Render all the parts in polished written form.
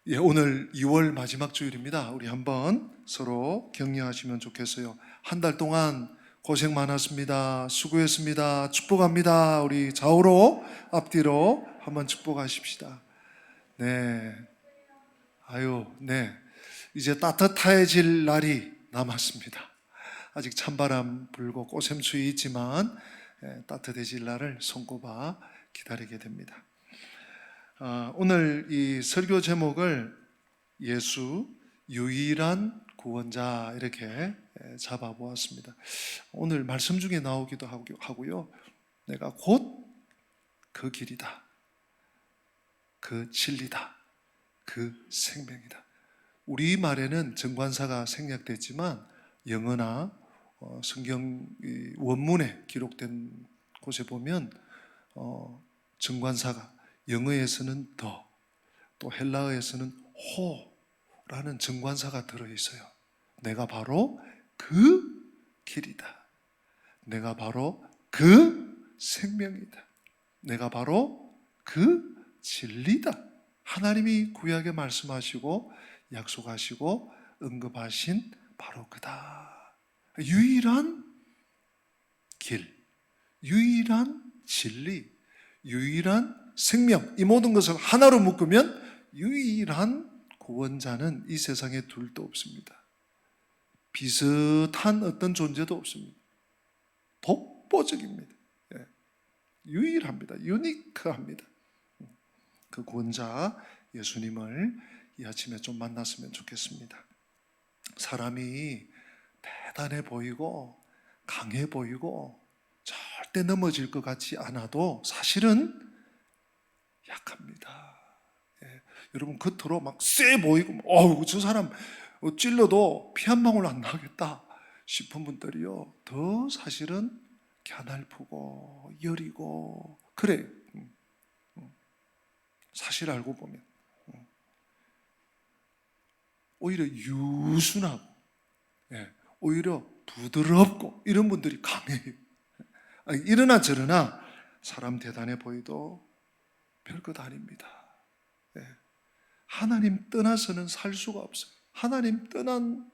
오늘 2월 마지막 주일입니다. 우리 한번 서로 격려하시면 좋겠어요. 한 달 동안 고생 많았습니다. 수고했습니다. 축복합니다. 우리 좌우로 앞뒤로 한번 축복하십시다. 네. 네. 이제 따뜻해질 날이 남았습니다. 아직 찬바람 불고 꽃샘추위 있지만 따뜻해질 날을 손꼽아 기다리게 됩니다. 오늘 이 설교 제목을 예수 유일한 구원자 이렇게 잡아보았습니다. 오늘 말씀 중에 나오기도 하고요. 내가 곧 그 길이다, 그 진리다, 그 생명이다. 우리말에는 정관사가 생략됐지만 영어나 성경 원문에 기록된 곳에 보면 정관사가 영어에서는 더, 또 헬라어에서는 호라는 정관사가 들어있어요. 내가 바로 그 길이다. 내가 바로 그 생명이다. 내가 바로 그 진리다. 하나님이 구약에 말씀하시고 약속하시고 언급하신 바로 그다. 유일한 길, 유일한 진리, 유일한 생명, 이 모든 것을 하나로 묶으면 유일한 구원자는 이 세상에 둘도 없습니다. 비슷한 어떤 존재도 없습니다. 독보적입니다. 유일합니다. 유니크합니다. 그 구원자 예수님을 이 아침에 좀 만났으면 좋겠습니다. 사람이 대단해 보이고 강해 보이고 절대 넘어질 것 같지 않아도 사실은 약합니다. 여러분 겉으로 막 쎄 보이고 저 사람 찔러도 피 한 방울 안 나겠다 싶은 분들이요, 더 사실은 갸날프고 여리고 그래요. 사실 알고 보면 오히려 유순하고 오히려 부드럽고 이런 분들이 강해요. 이러나 저러나 사람 대단해 보여도 별것 아닙니다. 하나님 떠나서는 살 수가 없어요. 하나님 떠난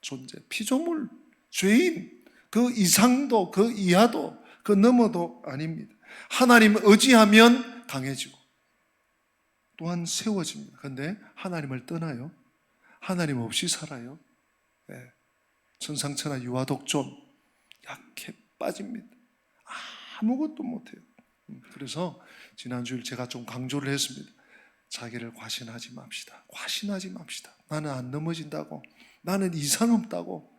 존재, 피조물, 죄인, 그 이상도 그 이하도 그 너머도 아닙니다. 하나님 의지하면 강해지고 또한 세워집니다. 그런데 하나님을 떠나요? 하나님 없이 살아요? 천상천하 유아독존 약해 빠집니다. 아무것도 못해요. 그래서 지난주일 제가 좀 강조를 했습니다. 자기를 과신하지 맙시다. 과신하지 맙시다. 나는 안 넘어진다고, 나는 이상 없다고,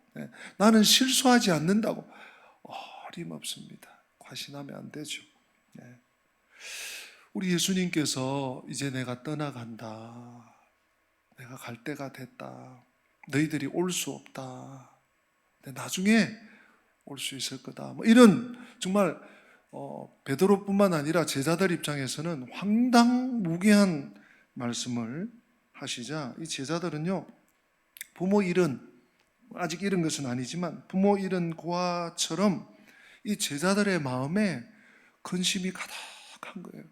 나는 실수하지 않는다고. 어림없습니다. 과신하면 안 되죠. 우리 예수님께서 이제 내가 떠나간다, 내가 갈 때가 됐다, 너희들이 올 수 없다, 나중에 올 수 있을 거다, 이런 정말 베드로뿐만 아니라 제자들 입장에서는 황당무계한 말씀을 하시자 이 제자들은요, 부모 잃은, 아직 잃은 것은 아니지만 부모 잃은 고아처럼 이 제자들의 마음에 근심이 가득한 거예요.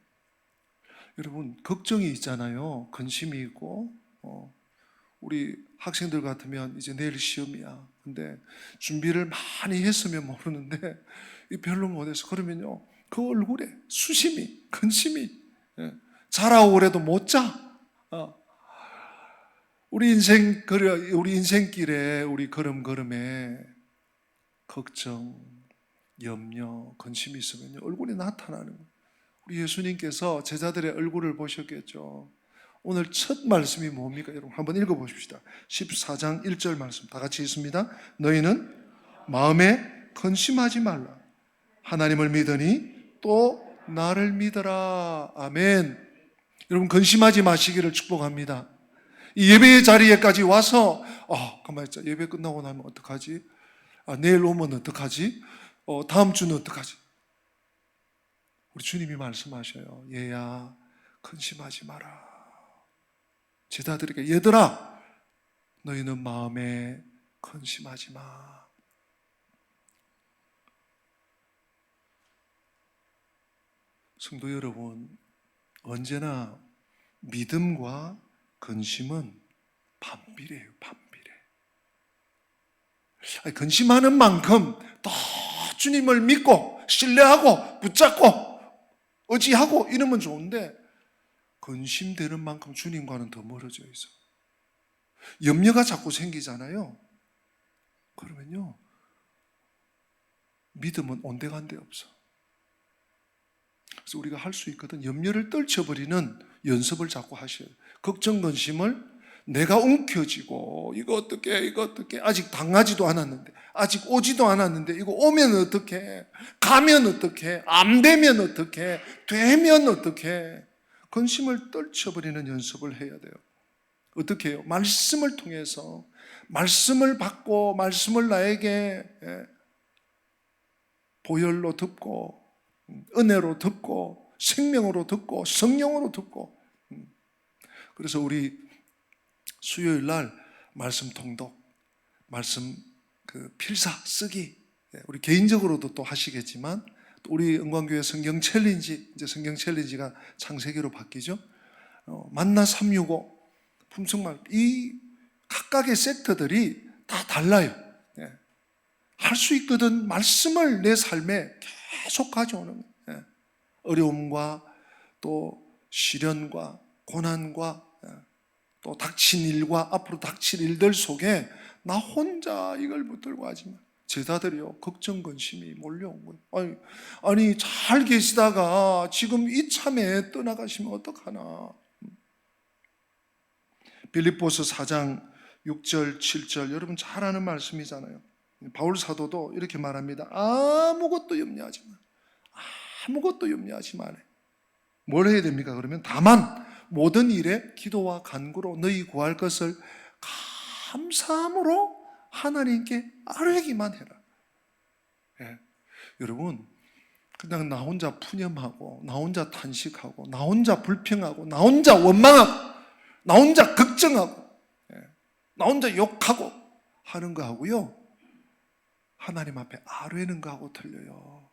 여러분 걱정이 있잖아요. 근심이 있고 우리 학생들 같으면 이제 내일 시험이야. 근데 준비를 많이 했으면 모르는데 별로 못해서 그러면요, 그 얼굴에 수심이, 근심이, 자라오래도 못 자. 우리 인생길에 우리 걸음걸음에 걱정, 염려, 근심이 있으면 얼굴이 나타나는 거예요. 우리 예수님께서 제자들의 얼굴을 보셨겠죠. 오늘 첫 말씀이 뭡니까? 여러분 한번 읽어보십시다. 14장 1절 말씀 다 같이 읽습니다. 너희는 마음에 근심하지 말라. 하나님을 믿으니 또 나를 믿어라. 아멘. 여러분 근심하지 마시기를 축복합니다. 이 예배의 자리에까지 와서 가만히 있자. 예배 끝나고 나면 어떡하지? 내일 오면 어떡하지? 다음 주는 어떡하지? 우리 주님이 말씀하셔요. 얘야 근심하지 마라. 제자들에게 얘들아 너희는 마음에 근심하지 마. 성도 여러분, 언제나 믿음과 근심은 반비례예요, 반비례. 근심하는 만큼 더 주님을 믿고 신뢰하고 붙잡고 의지하고 이러면 좋은데, 근심되는 만큼 주님과는 더 멀어져 있어. 염려가 자꾸 생기잖아요. 그러면요, 믿음은 온데간데 없어. 그래서 우리가 할 수 있거든. 염려를 떨쳐버리는 연습을 자꾸 하셔야 돼요. 걱정, 근심을 내가 움켜쥐고 이거 어떻게 아직 당하지도 않았는데, 아직 오지도 않았는데 이거 오면 어떻게, 가면 어떻게, 안 되면 어떻게, 되면 어떻게, 근심을 떨쳐버리는 연습을 해야 돼요. 어떻게 해요? 말씀을 통해서, 말씀을 받고 말씀을 나에게 보혈로 듣고 은혜로 듣고 생명으로 듣고 성령으로 듣고. 그래서 우리 수요일 날 말씀 통독, 말씀 필사 쓰기, 우리 개인적으로도 또 하시겠지만, 또 우리 은광교회 성경 챌린지, 이제 성경 챌린지가 창세기로 바뀌죠. 만나 365, 품성말, 이 각각의 섹터들이 다 달라요. 할 수 있거든. 말씀을 내 삶에 계속 가져오는 거예요. 어려움과 또 시련과 고난과 또 닥친 일과 앞으로 닥칠 일들 속에 나 혼자 이걸 붙들고 하지 마. 제자들이요, 걱정 근심이 몰려온 거예요. 아니 잘 계시다가 지금 이참에 떠나가시면 어떡하나. 빌립보서 4장 6절 7절 여러분 잘 아는 말씀이잖아요. 바울 사도도 이렇게 말합니다. 아무것도 염려하지 마. 아무것도 염려하지 마네. 뭘 해야 됩니까? 그러면 다만 모든 일에 기도와 간구로 너희 구할 것을 감사함으로 하나님께 아뢰기만 해라. 여러분, 그냥 나 혼자 푸념하고 나 혼자 탄식하고 나 혼자 불평하고 나 혼자 원망하고 나 혼자 걱정하고 나 혼자 욕하고 하는 거하고요, 하나님 앞에 아뢰는 거하고 틀려요.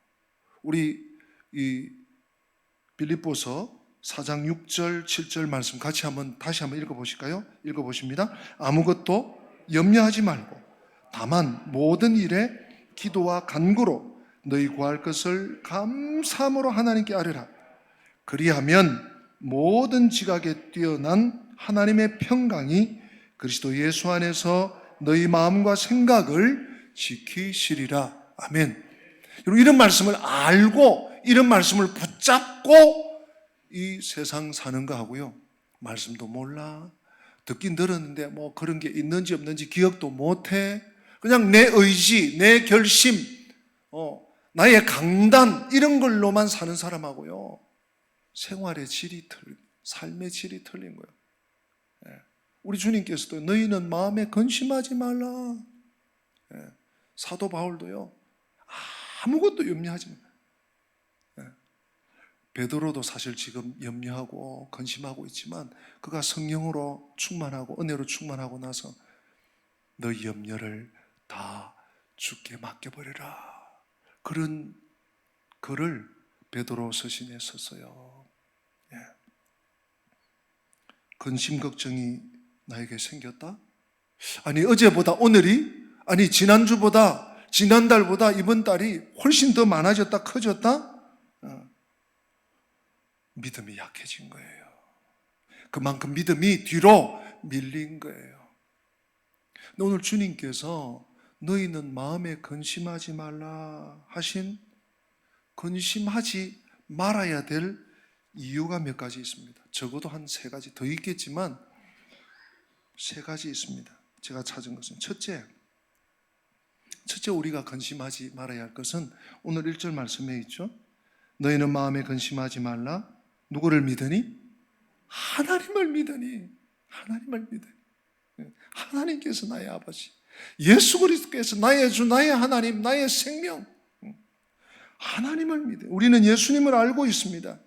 우리 이 빌립보서 4장 6절 7절 말씀 같이 다시 한번 읽어보실까요? 읽어보십니다. 아무것도 염려하지 말고 다만 모든 일에 기도와 간구로 너희 구할 것을 감사함으로 하나님께 아뢰라. 그리하면 모든 지각에 뛰어난 하나님의 평강이 그리스도 예수 안에서 너희 마음과 생각을 지키시리라. 아멘. 여러분, 이런 말씀을 알고 이런 말씀을 붙잡고 이 세상 사는 거 하고요, 말씀도 몰라, 듣긴 들었는데 뭐 그런 게 있는지 없는지 기억도 못해, 그냥 내 의지, 내 결심, 나의 강단 이런 걸로만 사는 사람하고요, 생활의 질이 삶의 질이 틀린 거예요. 우리 주님께서도 너희는 마음에 근심하지 말라. 사도 바울도요, 아무것도 염려하지 마. 베드로도 사실 지금 염려하고 근심하고 있지만 그가 성령으로 충만하고 은혜로 충만하고 나서 너희 염려를 다 주께 맡겨버려라, 그런 글을 베드로 서신에 썼어요. 근심 걱정이 나에게 생겼다? 아니 어제보다 오늘이, 아니 지난주보다 지난달보다 이번 달이 훨씬 더 많아졌다, 커졌다? 믿음이 약해진 거예요. 그만큼 믿음이 뒤로 밀린 거예요. 근데 오늘 주님께서 너희는 마음에 근심하지 말라 하신, 근심하지 말아야 될 이유가 몇 가지 있습니다. 적어도 한 3가지 더 있겠지만 3가지 있습니다. 제가 찾은 것은 첫째, 우리가 근심하지 말아야 할 것은 오늘 1절 말씀에 있죠. 너희는 마음에 근심하지 말라. 누구를 믿으니? 하나님을 믿으니. 하나님을 믿으니. 하나님께서 나의 아버지, 예수 그리스도께서 나의 주, 나의 하나님, 나의 생명, 하나님을 믿어요. 우리는 예수님을 알고 있습니다.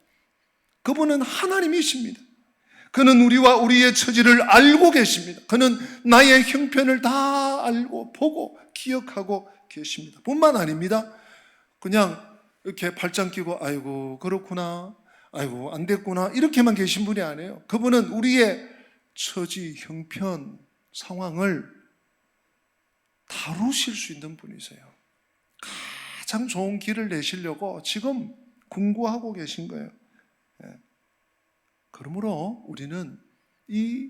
그분은 하나님이십니다. 그는 우리와 우리의 처지를 알고 계십니다. 그는 나의 형편을 다 알고 보고 기억하고 계십니다. 뿐만 아닙니다. 그냥 이렇게 팔짱 끼고 아이고 그렇구나, 아이고 안 됐구나 이렇게만 계신 분이 아니에요. 그분은 우리의 처지, 형편, 상황을 다루실 수 있는 분이세요. 가장 좋은 길을 내시려고 지금 궁구하고 계신 거예요. 그러므로 우리는 이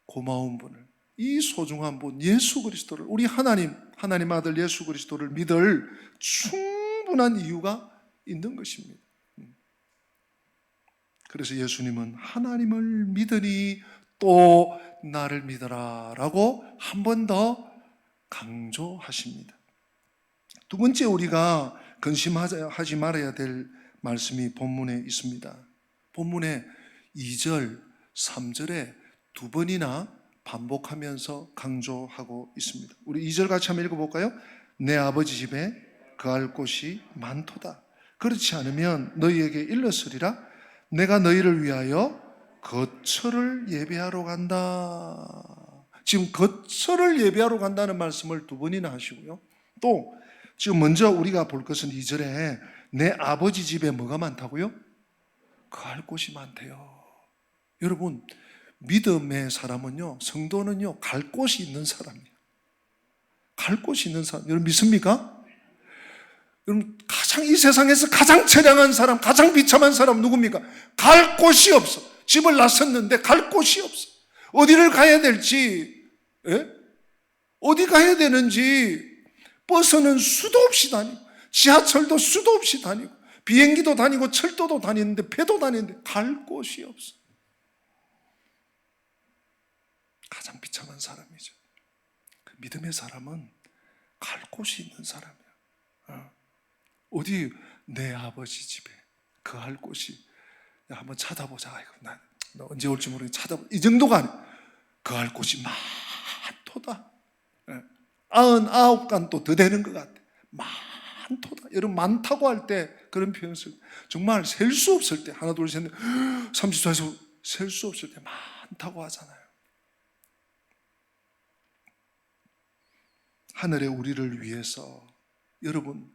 고마운 분을, 이 소중한 분 예수 그리스도를, 우리 하나님 아들 예수 그리스도를 믿을 충분한 이유가 있는 것입니다. 그래서 예수님은 하나님을 믿으니 또 나를 믿어라 라고 한 번 더 강조하십니다. 두 번째 우리가 근심하지 말아야 될 말씀이 본문에 있습니다. 본문에 2절, 3절에 두 번이나 반복하면서 강조하고 있습니다. 우리 2절 같이 한번 읽어볼까요? 내 아버지 집에 거할 곳이 많도다. 그렇지 않으면 너희에게 일렀으리라. 내가 너희를 위하여 거처를 예배하러 간다. 지금 거처를 예배하러 간다는 말씀을 두 번이나 하시고요. 또 지금 먼저 우리가 볼 것은 2절에 내 아버지 집에 뭐가 많다고요? 거할 곳이 많대요. 여러분, 믿음의 사람은요, 성도는요, 갈 곳이 있는 사람이에요. 갈 곳이 있는 사람. 여러분 믿습니까? 여러분, 이 세상에서 가장 처량한 사람, 가장 비참한 사람 누굽니까? 갈 곳이 없어. 집을 나섰는데 갈 곳이 없어. 어디를 가야 될지, 어디 가야 되는지, 버스는 수도 없이 다니고, 지하철도 수도 없이 다니고, 비행기도 다니고, 철도도 다니는데, 배도 다니는데, 갈 곳이 없어. 가장 비참한 사람이죠. 그 믿음의 사람은 갈 곳이 있는 사람이야. 어디 내 아버지 집에 거할 곳이, 야, 한번 찾아보자. 너 언제 올지 모르겠 찾아보자. 이 정도가 아니야. 거할 곳이 많도다. 99간 또 더 되는 것 같아. 많도다. 여러분, 많다고 할 때 그런 표현을 써요. 정말 셀 수 없을 때, 하나 둘 셋 넷 30초에서 셀 수 없을 때 많다고 하잖아요. 하늘의 우리를 위해서 여러분,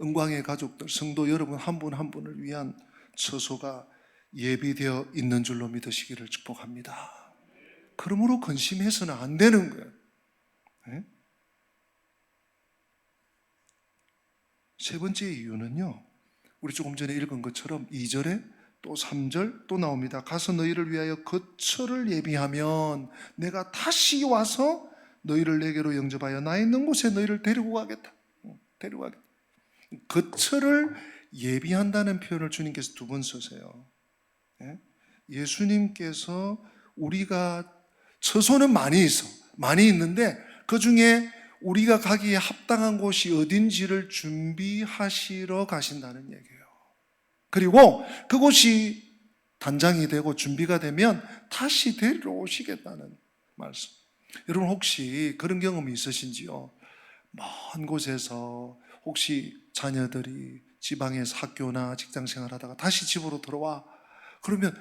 은광의 가족들, 성도 여러분 한 분 한 분을 위한 처소가 예비되어 있는 줄로 믿으시기를 축복합니다. 그러므로 근심해서는 안 되는 거예요. 네? 세 번째 이유는요, 우리 조금 전에 읽은 것처럼 2절에 또 3절 또 나옵니다. 가서 너희를 위하여 거처를 예비하면 내가 다시 와서 너희를 내게로 영접하여 나 있는 곳에 너희를 데리고 가겠다. 거처를 예비한다는 표현을 주님께서 두 번 쓰세요. 예수님께서 우리가 처소는 많이 있는데 그 중에 우리가 가기에 합당한 곳이 어딘지를 준비하시러 가신다는 얘기예요. 그리고 그곳이 단장이 되고 준비가 되면 다시 데리러 오시겠다는 말씀. 여러분, 혹시 그런 경험이 있으신지요? 먼 곳에서 혹시 자녀들이 지방에서 학교나 직장 생활하다가 다시 집으로 들어와. 그러면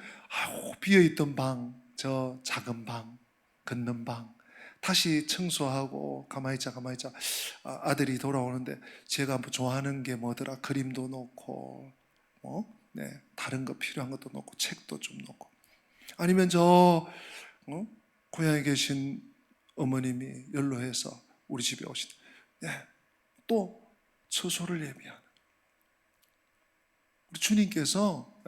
비어있던 방, 저 작은 방, 걷는 방 다시 청소하고 가만히 있자. 아들이 돌아오는데 제가 좋아하는 게 뭐더라? 그림도 놓고, 다른 거 필요한 것도 놓고, 책도 좀 놓고. 아니면 고향에 계신 어머님이 연로해서 우리 집에 오신, 또 처소를 예비하는. 우리 주님께서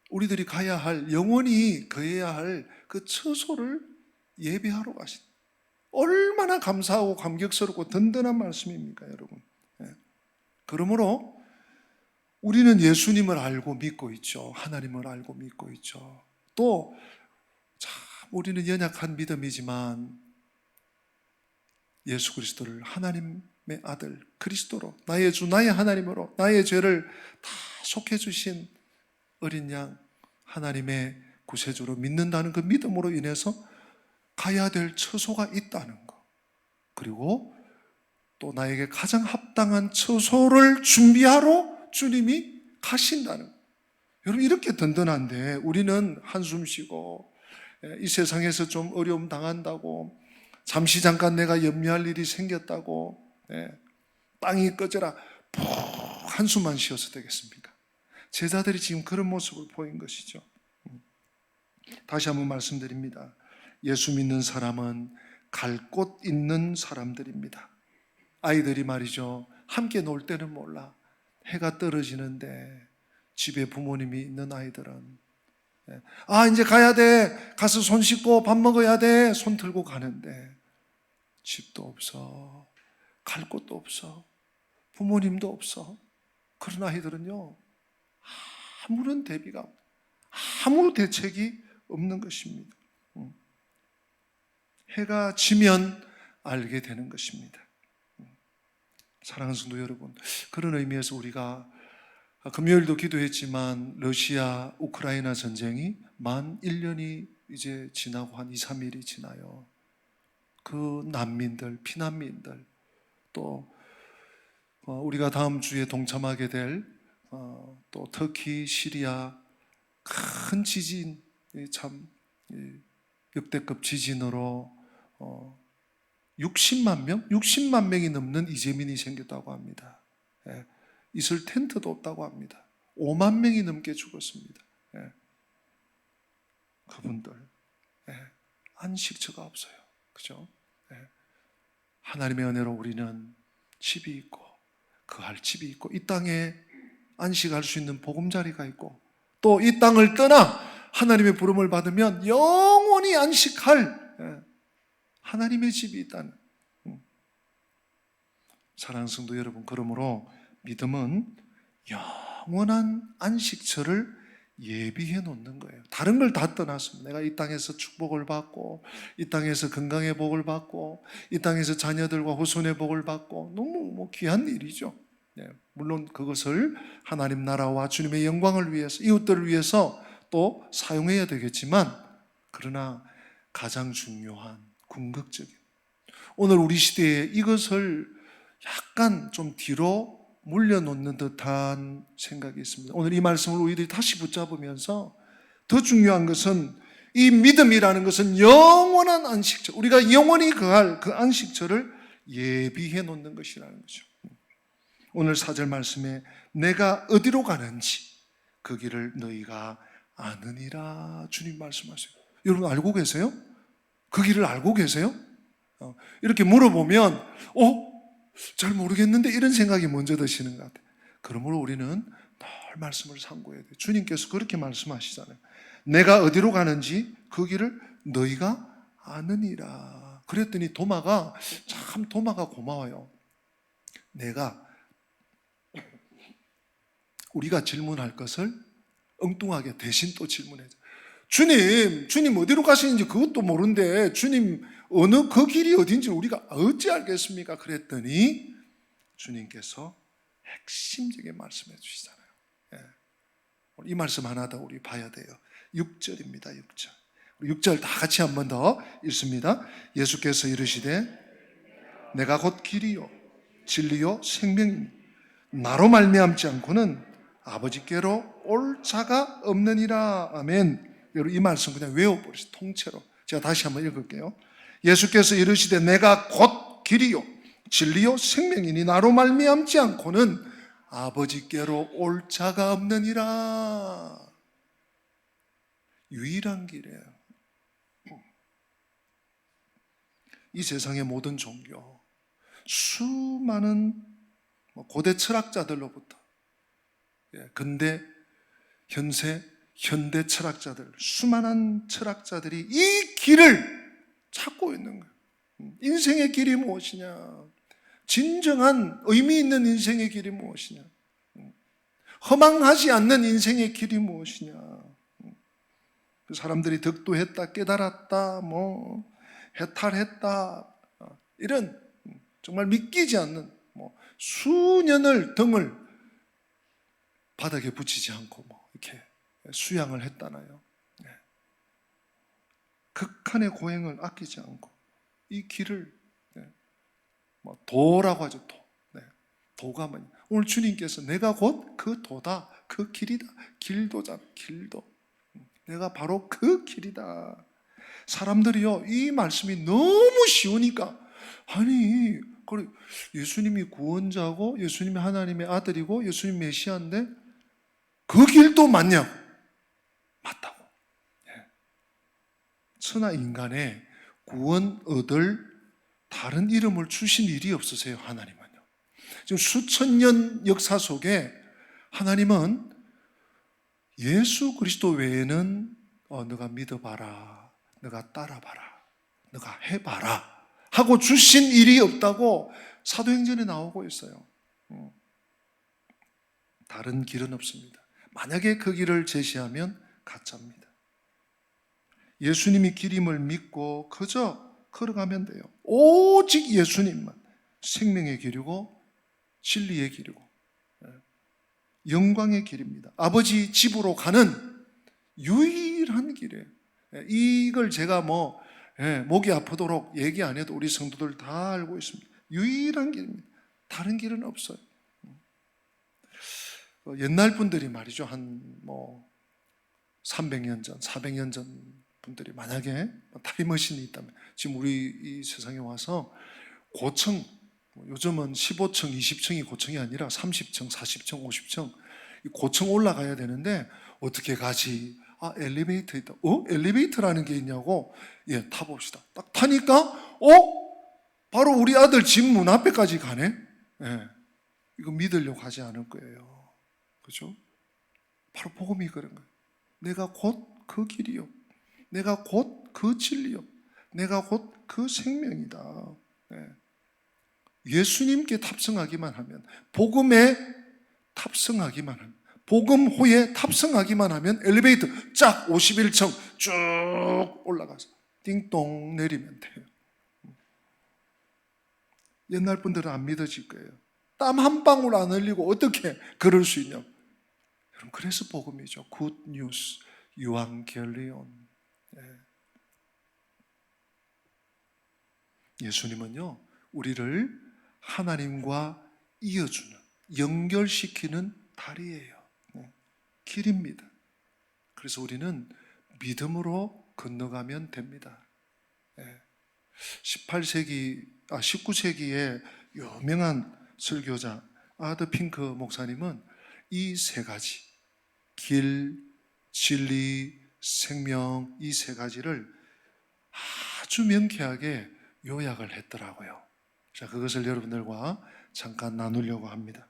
우리들이 가야 할, 영원히 거해야 할 그 처소를 예비하러 가신. 얼마나 감사하고 감격스럽고 든든한 말씀입니까, 여러분? 그러므로 우리는 예수님을 알고 믿고 있죠. 하나님을 알고 믿고 있죠. 또 참 우리는 연약한 믿음이지만 예수 그리스도를 하나님의 아들 그리스도로, 나의 주 나의 하나님으로 나의 죄를 다 속해 주신 어린 양 하나님의 구세주로 믿는다는 그 믿음으로 인해서 가야 될 처소가 있다는 것, 그리고 또 나에게 가장 합당한 처소를 준비하러 주님이 가신다는 것. 여러분, 이렇게 든든한데 우리는 한숨 쉬고 이 세상에서 좀 어려움 당한다고, 잠시 잠깐 내가 염려할 일이 생겼다고 땅이 꺼져라 푹 한숨만 쉬어서 되겠습니까? 제자들이 지금 그런 모습을 보인 것이죠. 다시 한번 말씀드립니다. 예수 믿는 사람은 갈 곳 있는 사람들입니다. 아이들이 말이죠, 함께 놀 때는 몰라. 해가 떨어지는데 집에 부모님이 있는 아이들은 이제 가야 돼, 가서 손 씻고 밥 먹어야 돼, 손 들고 가는데 집도 없어, 갈 곳도 없어, 부모님도 없어. 그런 아이들은요, 아무런 대비가, 아무 대책이 없는 것입니다. 해가 지면 알게 되는 것입니다. 사랑하는 성도 여러분, 그런 의미에서 우리가 금요일도 기도했지만 러시아 우크라이나 전쟁이 만 1년이 이제 지나고 한 2, 3일이 지나요. 그 난민들, 피난민들, 또 우리가 다음 주에 동참하게 될 또 터키, 시리아 큰 지진, 참 역대급 지진으로 60만 명이 넘는 이재민이 생겼다고 합니다. 있을 텐트도 없다고 합니다. 5만 명이 넘게 죽었습니다. 그분들 안식처가 없어요. 그죠? 하나님의 은혜로 우리는 집이 있고 거할 집이 있고 이 땅에 안식할 수 있는 보금자리가 있고 또 이 땅을 떠나 하나님의 부름을 받으면 영원히 안식할 하나님의 집이 있다는. 사랑하는 성도 여러분, 그러므로 믿음은 영원한 안식처를 예비해 놓는 거예요. 다른 걸 다 떠났습니다. 내가 이 땅에서 축복을 받고 이 땅에서 건강의 복을 받고 이 땅에서 자녀들과 후손의 복을 받고 너무 귀한 일이죠. 물론 그것을 하나님 나라와 주님의 영광을 위해서, 이웃들을 위해서 또 사용해야 되겠지만, 그러나 가장 중요한 궁극적인, 오늘 우리 시대에 이것을 약간 좀 뒤로 물려놓는 듯한 생각이 있습니다. 오늘 이 말씀을 우리들이 다시 붙잡으면서 더 중요한 것은 이 믿음이라는 것은 영원한 안식처, 우리가 영원히 거할 그 안식처를 예비해 놓는 것이라는 거죠. 오늘 4절 말씀에 내가 어디로 가는지 그 길을 너희가 아느니라 주님 말씀하세요. 여러분 알고 계세요? 그 길을 알고 계세요? 이렇게 물어보면 잘 모르겠는데 이런 생각이 먼저 드시는 것 같아요. 그러므로 우리는 늘 말씀을 상고해야 돼요. 주님께서 그렇게 말씀하시잖아요. 내가 어디로 가는지 그 길을 너희가 아느니라. 그랬더니 도마가 고마워요. 우리가 질문할 것을 엉뚱하게 대신 또 질문해줘. 주님 어디로 가시는지 그것도 모르는데 주님 어느 그 길이 어딘지 우리가 어찌 알겠습니까? 그랬더니 주님께서 핵심적인 말씀해 주시잖아요. 이 말씀 하나 더 우리 봐야 돼요. 6절입니다. 6절. 6절 다 같이 한 번 더 읽습니다. 예수께서 이르시되 내가 곧 길이요 진리요 생명이니 나로 말미암지 않고는 아버지께로 올 자가 없느니라. 아멘. 여러분 이 말씀 그냥 외워버리세요. 통째로. 제가 다시 한번 읽을게요. 예수께서 이르시되 내가 곧 길이요 진리요 생명이니 나로 말미암지 않고는 아버지께로 올 자가 없느니라. 유일한 길이에요. 이 세상의 모든 종교, 수많은 고대 철학자들로부터 근대, 현대 철학자들, 수많은 철학자들이 이 길을 찾고 있는 거예요. 인생의 길이 무엇이냐? 진정한 의미 있는 인생의 길이 무엇이냐? 허망하지 않는 인생의 길이 무엇이냐? 그 사람들이 덕도했다, 깨달았다, 해탈했다, 이런 정말 믿기지 않는 수년을 등을 바닥에 붙이지 않고 이렇게 수양을 했다나요. 극한의 고행을 아끼지 않고 이 길을 도라고 하죠. 도가 뭐냐? 오늘 주님께서 내가 곧 그 도다, 그 길이다. 길도잖아, 길도. 내가 바로 그 길이다. 사람들이요, 이 말씀이 너무 쉬우니까 아니 그래 예수님이 구원자고 예수님이 하나님의 아들이고 예수님 메시아인데 그 길도 맞냐고. 맞다고. 천하 인간의 구원 얻을 다른 이름을 주신 일이 없으세요, 하나님은요. 지금 수천 년 역사 속에 하나님은 예수 그리스도 외에는 너가 믿어봐라, 너가 따라봐라, 너가 해봐라 하고 주신 일이 없다고 사도행전에 나오고 있어요. 다른 길은 없습니다. 만약에 그 길을 제시하면 가짜입니다. 예수님이 길임을 믿고 그저 걸어가면 돼요. 오직 예수님만 생명의 길이고 진리의 길이고 영광의 길입니다. 아버지 집으로 가는 유일한 길이에요. 이걸 제가 목이 아프도록 얘기 안 해도 우리 성도들 다 알고 있습니다. 유일한 길입니다. 다른 길은 없어요. 옛날 분들이 말이죠. 한 300년 전, 400년 전 분들이 만약에 타임머신이 있다면 지금 우리 이 세상에 와서 고층, 요즘은 15층, 20층이 고층이 아니라 30층, 40층, 50층 고층 올라가야 되는데 어떻게 가지? 엘리베이터 있다. 엘리베이터라는 게 있냐고? 예, 타봅시다. 딱 타니까 바로 우리 아들 집 문 앞에까지 가네? 예, 이거 믿으려고 하지 않을 거예요. 그죠? 바로 복음이 그런 거예요. 내가 곧 그 길이요. 내가 곧 그 진리요. 내가 곧 그 생명이다. 예. 예수님께 탑승하기만 하면, 복음에 탑승하기만 하면, 복음호에 탑승하기만 하면 엘리베이터 쫙 51층 쭉 올라가서 띵동 내리면 돼요. 옛날 분들은 안 믿어질 거예요. 땀 한 방울 안 흘리고 어떻게 그럴 수 있냐고. 그래서 복음이죠. 굿 뉴스, 유앙겔리온. 예수님은요, 우리를 하나님과 이어주는, 연결시키는 다리예요. 길입니다. 그래서 우리는 믿음으로 건너가면 됩니다. 19세기의 유명한 설교자 아더 핑크 목사님은 이 세 가지, 길, 진리, 생명, 이 세 가지를 아주 명쾌하게 요약을 했더라고요. 자, 그것을 여러분들과 잠깐 나누려고 합니다.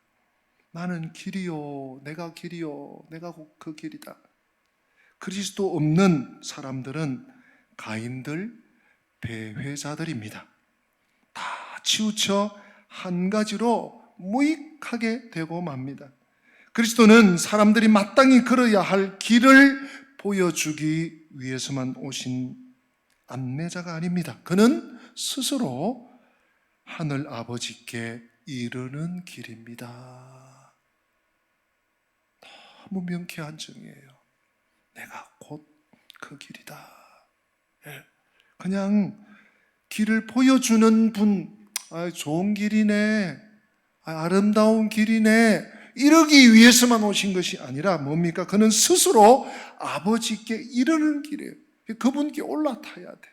나는 길이요, 내가 길이요, 내가 그 길이다. 그리스도 없는 사람들은 가인들, 배회자들입니다. 다 치우쳐 한 가지로 무익하게 되고 맙니다. 그리스도는 사람들이 마땅히 걸어야 할 길을 보여주기 위해서만 오신 안내자가 아닙니다. 그는 스스로 하늘 아버지께 이르는 길입니다. 너무 명쾌한 정의예요. 내가 곧 그 길이다. 그냥 길을 보여주는 분, 좋은 길이네, 아름다운 길이네, 이러기 위해서만 오신 것이 아니라 뭡니까? 그는 스스로 아버지께 이르는 길이에요. 그분께 올라타야 돼.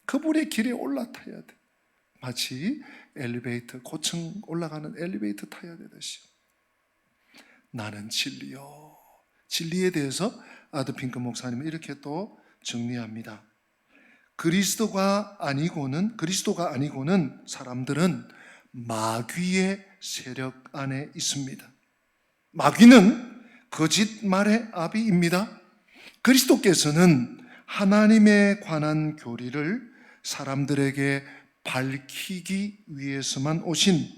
그분의 길에 올라타야 돼. 마치 엘리베이터, 고층 올라가는 엘리베이터 타야 되듯이. 나는 진리요. 진리에 대해서 아더핑크 목사님은 이렇게 또 정리합니다. 그리스도가 아니고는 사람들은 마귀의 세력 안에 있습니다. 마귀는 거짓말의 아비입니다. 그리스도께서는 하나님에 관한 교리를 사람들에게 밝히기 위해서만 오신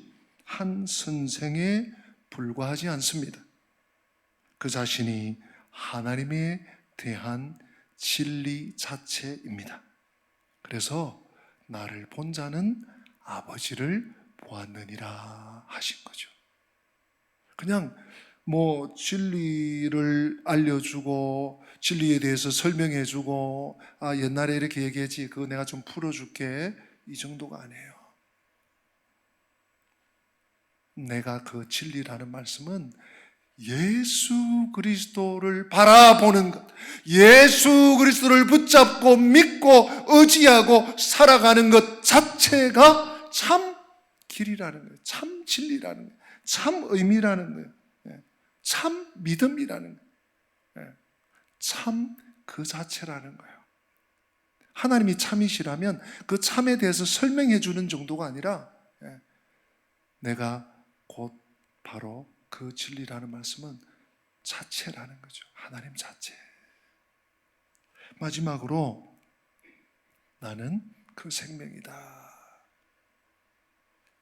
한 선생에 불과하지 않습니다. 그 자신이 하나님에 대한 진리 자체입니다. 그래서 나를 본 자는 아버지를 보았느니라 하신 거죠. 그냥 진리를 알려주고 진리에 대해서 설명해주고 옛날에 이렇게 얘기했지, 그거 내가 좀 풀어줄게, 이 정도가 아니에요. 내가 그 진리라는 말씀은 예수 그리스도를 바라보는 것, 예수 그리스도를 붙잡고 믿고 의지하고 살아가는 것 자체가 참 길이라는 거예요. 참 진리라는 거예요. 참 의미라는 거예요. 참 믿음이라는 거예요. 참 그 자체라는 거예요. 하나님이 참이시라면 그 참에 대해서 설명해 주는 정도가 아니라 내가 곧 바로 그 진리라는 말씀은 자체라는 거죠. 하나님 자체. 마지막으로 나는 그 생명이다.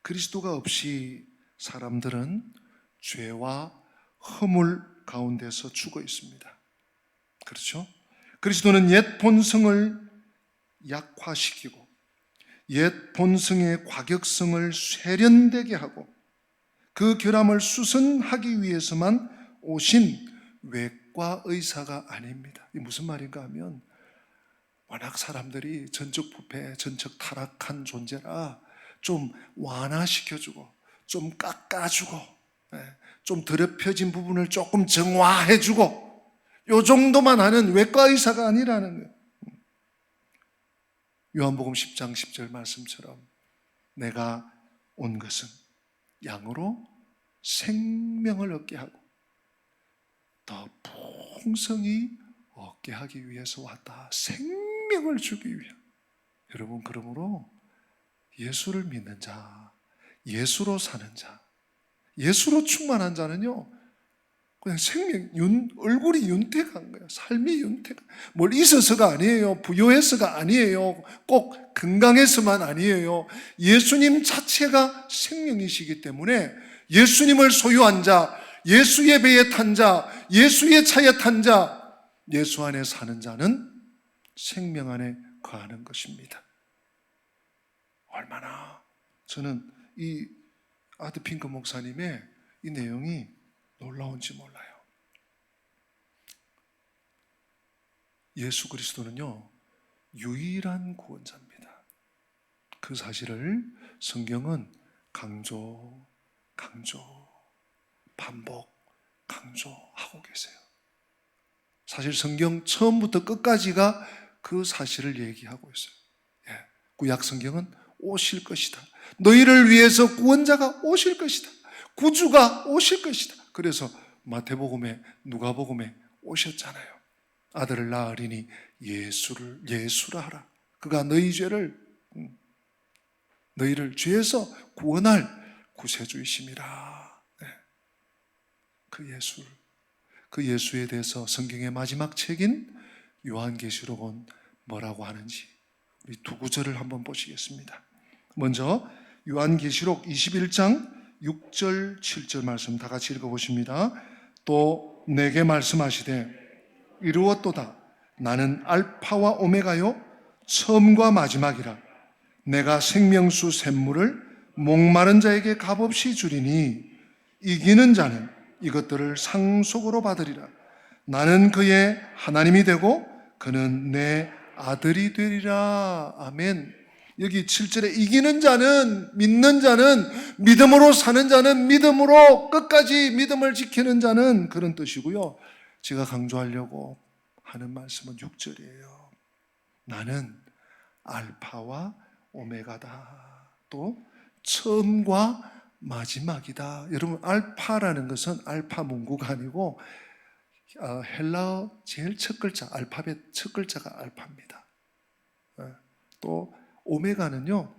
그리스도가 없이 사람들은 죄와 허물 가운데서 죽어 있습니다. 그렇죠? 그리스도는 옛 본성을 약화시키고 옛 본성의 과격성을 세련되게 하고 그 결함을 수선하기 위해서만 오신 외과 의사가 아닙니다. 이게 무슨 말인가 하면 워낙 사람들이 전적 부패, 전적 타락한 존재라 좀 완화시켜주고 좀 깎아주고 좀 더럽혀진 부분을 조금 정화해주고 요 정도만 하는 외과 의사가 아니라는 거예요. 요한복음 10장 10절 말씀처럼 내가 온 것은 양으로 생명을 얻게 하고 더 풍성히 얻게 하기 위해서 왔다. 생명을 주기 위해. 여러분, 그러므로 예수를 믿는 자, 예수로 사는 자, 예수로 충만한 자는요 그냥 얼굴이 윤택한 거예요. 삶이 윤택한. 뭘 있어서가 아니에요. 부유해서가 아니에요. 꼭 건강해서만 아니에요. 예수님 자체가 생명이시기 때문에 예수님을 소유한 자, 예수의 배에 탄 자, 예수의 차에 탄 자, 예수 안에 사는 자는 생명 안에 거하는 것입니다. 얼마나 저는 이 아드핑크 목사님의 이 내용이 놀라운지 몰라요. 예수 그리스도는요 유일한 구원자입니다. 그 사실을 성경은 강조, 반복, 강조하고 계세요. 사실 성경 처음부터 끝까지가 그 사실을 얘기하고 있어요. 구약 성경은 오실 것이다. 너희를 위해서 구원자가 오실 것이다. 구주가 오실 것이다. 그래서 마태복음에 누가복음에 오셨잖아요. 아들을 낳으리니 예수라 하라. 그가 너희를 죄에서 구원할 구세주이심이라. 그 예수에 대해서 성경의 마지막 책인 요한계시록은 뭐라고 하는지 우리 두 구절을 한번 보시겠습니다. 먼저 요한계시록 21장 6절 7절 말씀 다 같이 읽어보십니다. 또 내게 말씀하시되 이루었도다. 나는 알파와 오메가요 처음과 마지막이라. 내가 생명수 샘물을 목마른 자에게 값없이 주리니 이기는 자는 이것들을 상속으로 받으리라. 나는 그의 하나님이 되고 그는 내 아들이 되리라. 아멘. 여기 7절에 이기는 자는, 믿는 자는, 믿음으로 사는 자는, 믿음으로 끝까지 믿음을 지키는 자는, 그런 뜻이고요. 제가 강조하려고 하는 말씀은 6절이에요. 나는 알파와 오메가다. 또 처음과 마지막이다. 여러분, 알파라는 것은 알파 문구가 아니고 헬라어 제일 첫 글자, 알파벳 첫 글자가 알파입니다. 또 오메가는요,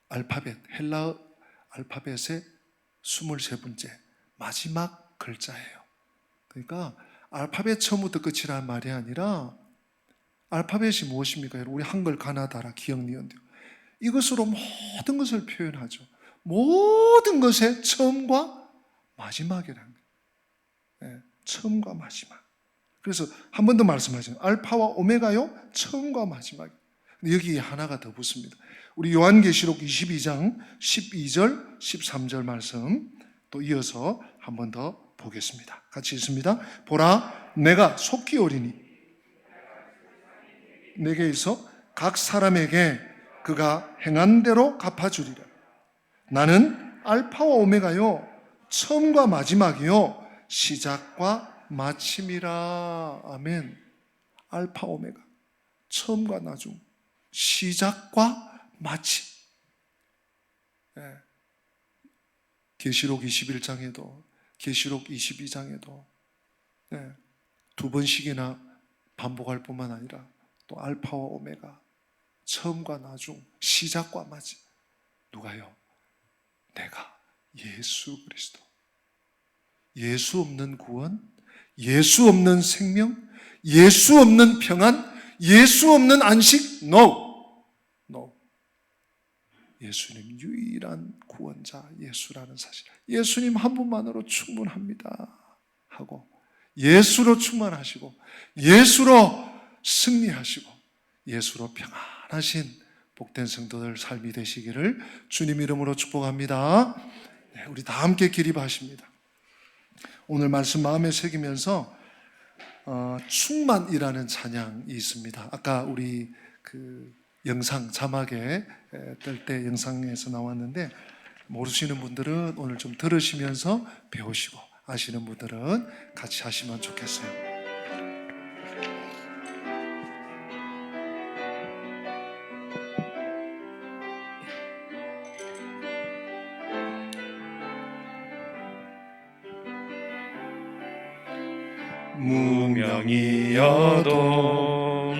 알파벳, 헬라어 알파벳의 23번째 마지막 글자예요. 그러니까 알파벳 처음부터 끝이라는 말이 아니라 알파벳이 무엇입니까? 여러분, 우리 한글 가나다라 기억 니은요. 이것으로 모든 것을 표현하죠. 모든 것의 처음과 마지막이라는 거예요. 처음과 마지막. 그래서 한 번 더 말씀하시죠. 알파와 오메가요, 처음과 마지막. 여기 하나가 더 붙습니다. 우리 요한계시록 22장 12절, 13절 말씀 또 이어서 한 번 더 보겠습니다. 같이 읽습니다. 보라, 내가 속히 오리니 내게 있어 각 사람에게 그가 행한 대로 갚아주리라. 나는 알파와 오메가요, 처음과 마지막이요, 시작과 마침이라. 아멘. 알파 오메가, 처음과 나중, 시작과 마침. 계시록 21장에도 계시록 22장에도 두 번씩이나 반복할 뿐만 아니라 또 알파와 오메가, 처음과 나중, 시작과 마지. 누가요? 내가 예수 그리스도. 예수 없는 구원, 예수 없는 생명, 예수 없는 평안, 예수 없는 안식? No. No. 예수님 유일한 구원자 예수라는 사실. 예수님 한 분만으로 충분합니다 하고, 예수로 충만하시고, 예수로 승리하시고, 예수로 평안하신 복된 성도들 삶이 되시기를 주님 이름으로 축복합니다. 네, 우리 다 함께 기립하십니다. 오늘 말씀 마음에 새기면서 충만이라는 찬양이 있습니다. 아까 우리 그 영상 자막에 뜰 때 영상에서 나왔는데, 모르시는 분들은 오늘 좀 들으시면서 배우시고, 아시는 분들은 같이 하시면 좋겠어요. 무명이어도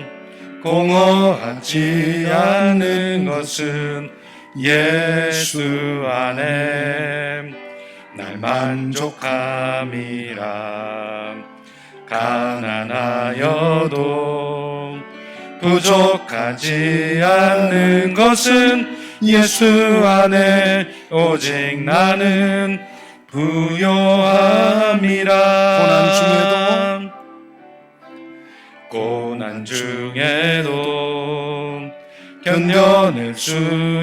공허하지 않은 것은 예수 안에 날 만족함이라. 가난하여도 부족하지 않는 것은 예수 안에 오직 나는 부요함이라. 고난 중에도 견뎌낼 수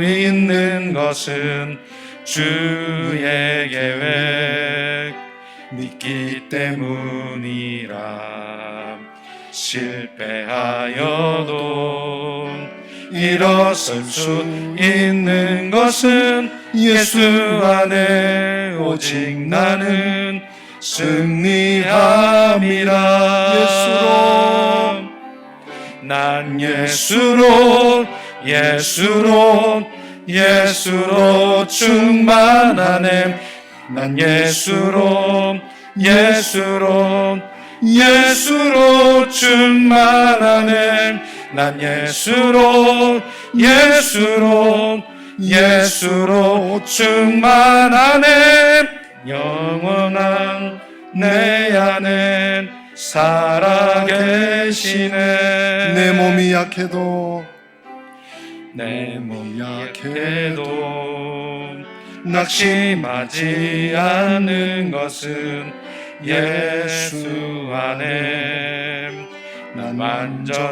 있는 것은 주의 계획 믿기 때문이라. 실패하여도 일어설 수 있는 것은 예수 안에 오직 나는 승리함이라. 예수로, 난 예수로, 예수로, 예수로 충만하네. 난 예수로, 예수로, 예수로 충만하네. 난 예수로, 예수로, 예수로 충만하네. 영원한 내 안에 살아계시네. 내 몸이 약해도, 내 몸 약해도 낙심하지 않는 것은 예수 안에 난 완전함이라.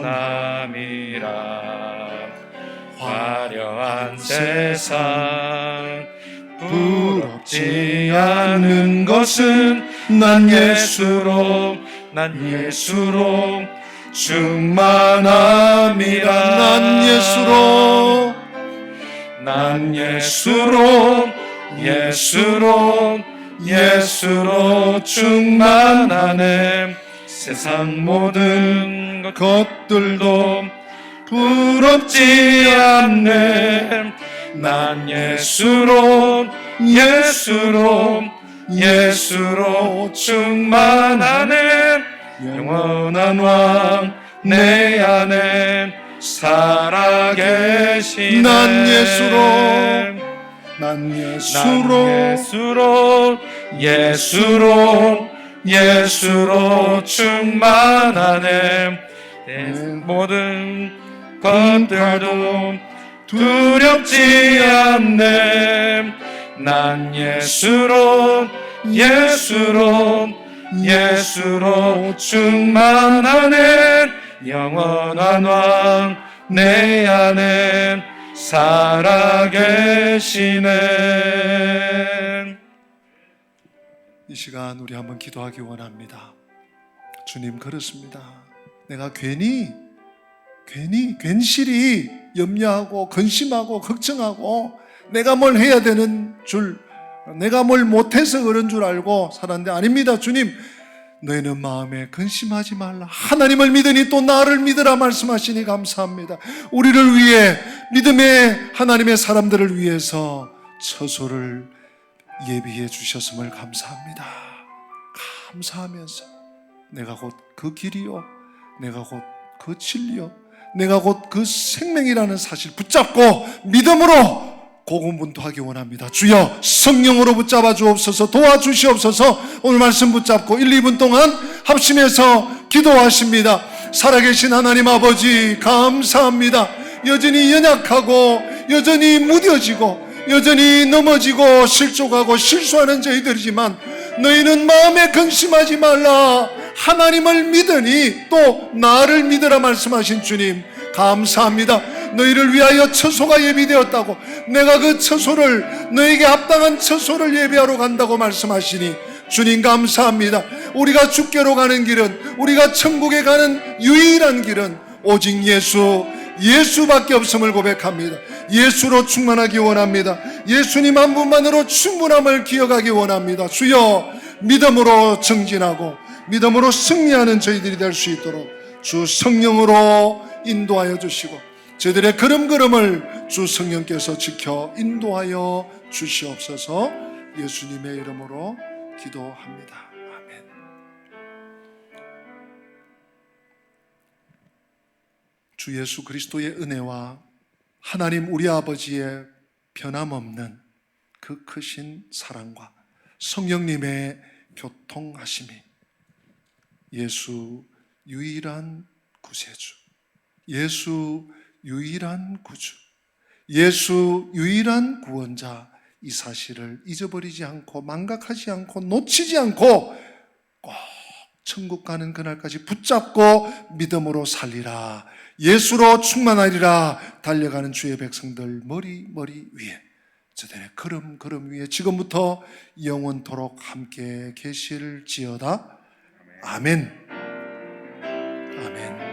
화려한 세상 부럽지 않은 것은 난 예수로, 난 예수로 충만함이라. 난 예수로, 난 예수로, 예수로, 예수로 충만하네. 세상 모든 것들도 부럽지 않네. 난 예수로, 예수로, 예수로 충만하네. 영원한 왕 내 안에 살아계시네. 난 예수로, 난 예수로, 예수로, 예수로, 예수로 충만하네. 모든 것들도 두렵지 않네. 난 예수로, 예수로, 예수로 충만하네. 영원한 왕 내 안에 살아계시네. 이 시간 우리 한번 기도하기 원합니다. 주님, 그렇습니다. 내가 괜시리 염려하고 근심하고 걱정하고 내가 뭘 해야 되는 줄, 내가 뭘 못해서 그런 줄 알고 살았는데 아닙니다. 주님, 너희는 마음에 근심하지 말라. 하나님을 믿으니 또 나를 믿으라 말씀하시니 감사합니다. 우리를 위해, 믿음의 하나님의 사람들을 위해서 처소를 예비해 주셨음을 감사합니다. 감사하면서 내가 곧 그 길이요 내가 곧 그 진리요, 내가 곧 그 생명이라는 사실 붙잡고 믿음으로 고군분투하기 원합니다. 주여 성령으로 붙잡아 주옵소서, 도와주시옵소서. 오늘 말씀 붙잡고 1, 2분 동안 합심해서 기도하십니다. 살아계신 하나님 아버지 감사합니다. 여전히 연약하고 여전히 무뎌지고 여전히 넘어지고 실족하고 실수하는 저희들이지만 너희는 마음에 근심하지 말라, 하나님을 믿으니 또 나를 믿으라 말씀하신 주님 감사합니다. 너희를 위하여 처소가 예비되었다고, 내가 그 처소를, 너에게 합당한 처소를 예비하러 간다고 말씀하시니 주님 감사합니다. 우리가 주께로 가는 길은, 우리가 천국에 가는 유일한 길은 오직 예수밖에 없음을 고백합니다. 예수로 충만하기 원합니다. 예수님 한 분만으로 충분함을 기억하기 원합니다. 주여 믿음으로 정진하고 믿음으로 승리하는 저희들이 될 수 있도록 주 성령으로 인도하여 주시고 저희들의 걸음걸음을 주 성령께서 지켜 인도하여 주시옵소서. 예수님의 이름으로 기도합니다. 아멘. 주 예수 그리스도의 은혜와 하나님 우리 아버지의 변함없는 그 크신 사랑과 성령님의 교통하심이 예수 유일한 구세주, 예수 유일한 구주, 예수 유일한 구원자, 이 사실을 잊어버리지 않고 망각하지 않고 놓치지 않고 꼭 천국 가는 그날까지 붙잡고 믿음으로 살리라, 예수로 충만하리라 달려가는 주의 백성들 머리 위에, 저들의 걸음 위에 지금부터 영원토록 함께 계실지어다. 아멘. 아멘.